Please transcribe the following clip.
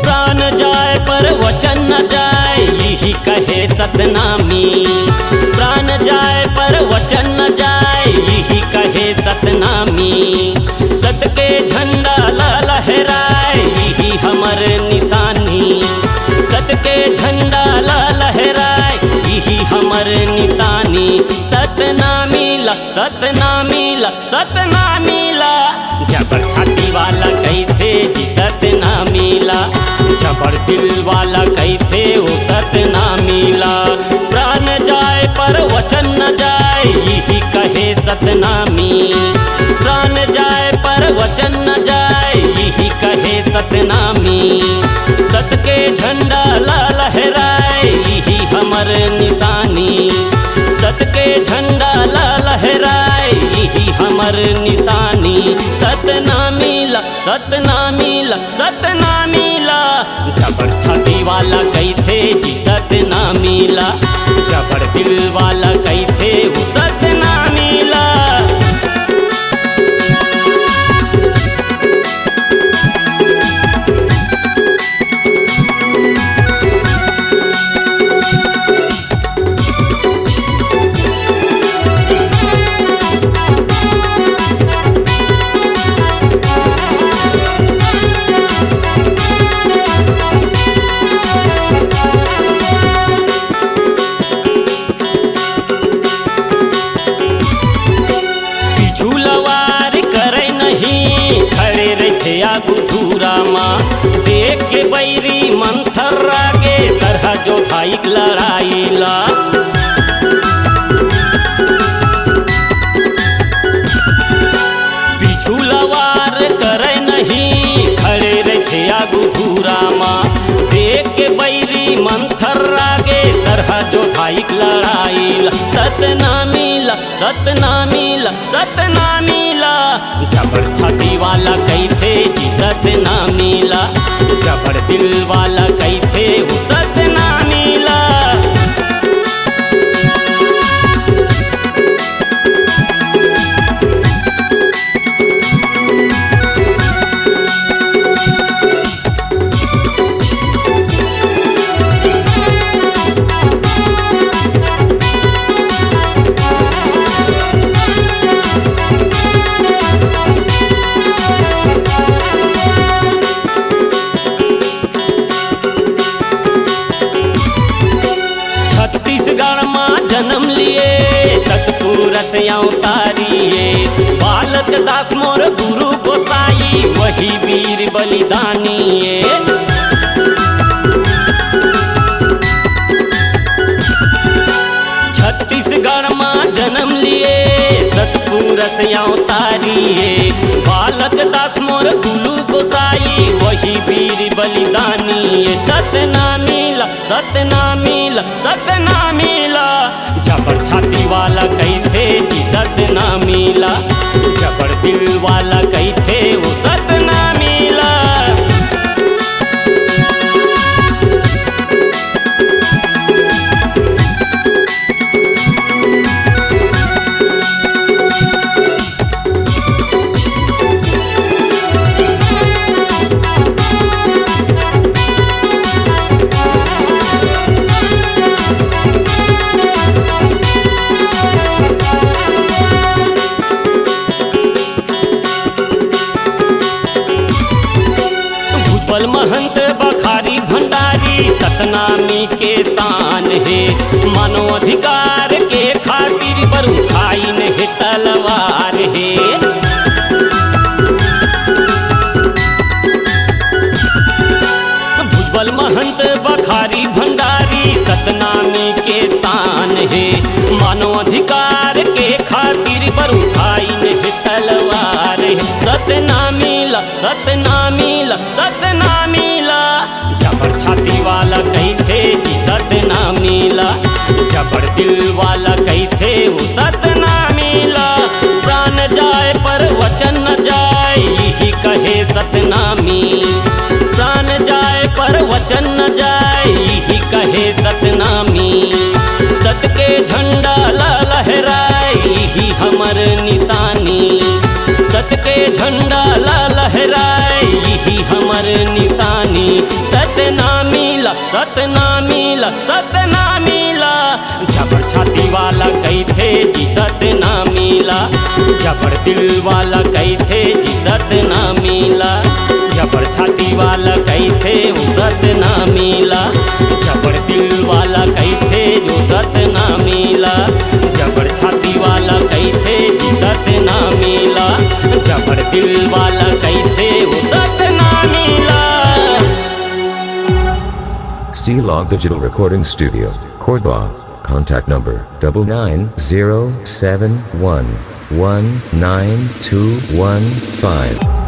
प्राण जाए पर वचन न जाए, यही कहे सतनामी। प्राण जाए पर वचन न जाए, यही कहे सतनामी। सत के झंडा लहराए, यही हमर निशानी। सत के झंडा लहराए, यही हमर निशानी। सतनामी ला, सतनामी ला, सतनामी ला। जबर छाती वाला कहते जी सतनामी ला। जबर दिल वाला कहते वो सतनामी ला। प्राण जाए पर वचन न जाए, यही कहे सतनामी। प्राण जाए पर वचन न जाए, यही कहे सतनामी। सत के झंडा लहराए, यही हमर निशानी। सत के झंडा लहराए, यही हमर निशानी। सतनामी ला, सतनामी ला, सतनामी ला। जबर छाती वाला कहते जी सतनामी ला। जबर दिल वाला कहते वो सतनामी ला। बुधूरा माँ देख के बैरी मंथर रागे, सरहजो भाई लड़ाई ला। पीछू लवार करे नहीं, खड़े रखे बुधूरा माँ देख के बैरी मंथर रागे, सरहजो भाई लड़ाई ला। सतनामी ला, सतनामी ला, सतनामी ला। जबर छाती वाला कहते जी सतनामी ला। जबर दिल वाला कहते वो सतनामी ला। छत्तीसगढ़ माँ जन्म लिए, सतपुर से अवतारिए। बालक दास मोर गुरु गोसाई, वही वीर बलिदानिए। छत्तीसगढ़ माँ जन्म लिए, सतपुर से अवतारिए। बालक दास मोर गुरु गोसाई, वही वीर बलिदानिए। सतनामी ला, सतनामी ला, सतनामी ला। जबर छाती वाला कहते जी सतनामी ला। जबर दिल वाला कहते वो सतनामी ला। महंत बखारी भंडारी, सतनामी के शान है। मानव अधिकार के खातिर पर उठाई नहीं तलवार है। भुजबल महंत बखारी भंडारी, सतनामी के शान है। मानव अधिकार के खातिर पर उठाई नहीं तलवार है। सतनामी ला, सतनामी ला, सतनामी ला। जबर छाती वाला कहते जी सतनामी ला। जबर दिल वाला कहते वो सतनामी ला। प्राण जाए पर वचन न जाए, यही कहे सतनामी। प्राण जाए पर वचन न जाए, यही कहे सतनामी। सत के झंडा लहराए, यही हमर निशानी। सत के झंडा लहराए, यही हमर निशानी। दिल वाला कैथे जिसत ना मिला, जबड़ छाती वाला कैथे उसत ना मिला, जबड़ दिल वाला कैथे जोसत ना मिला, जबड़ छाती वाला कैथे जिसत ना मिला, जबड़ दिल वाला कैथे उसत ना मिला। C-Log Digital Recording Studio, Cordoba. Contact number 99071192215.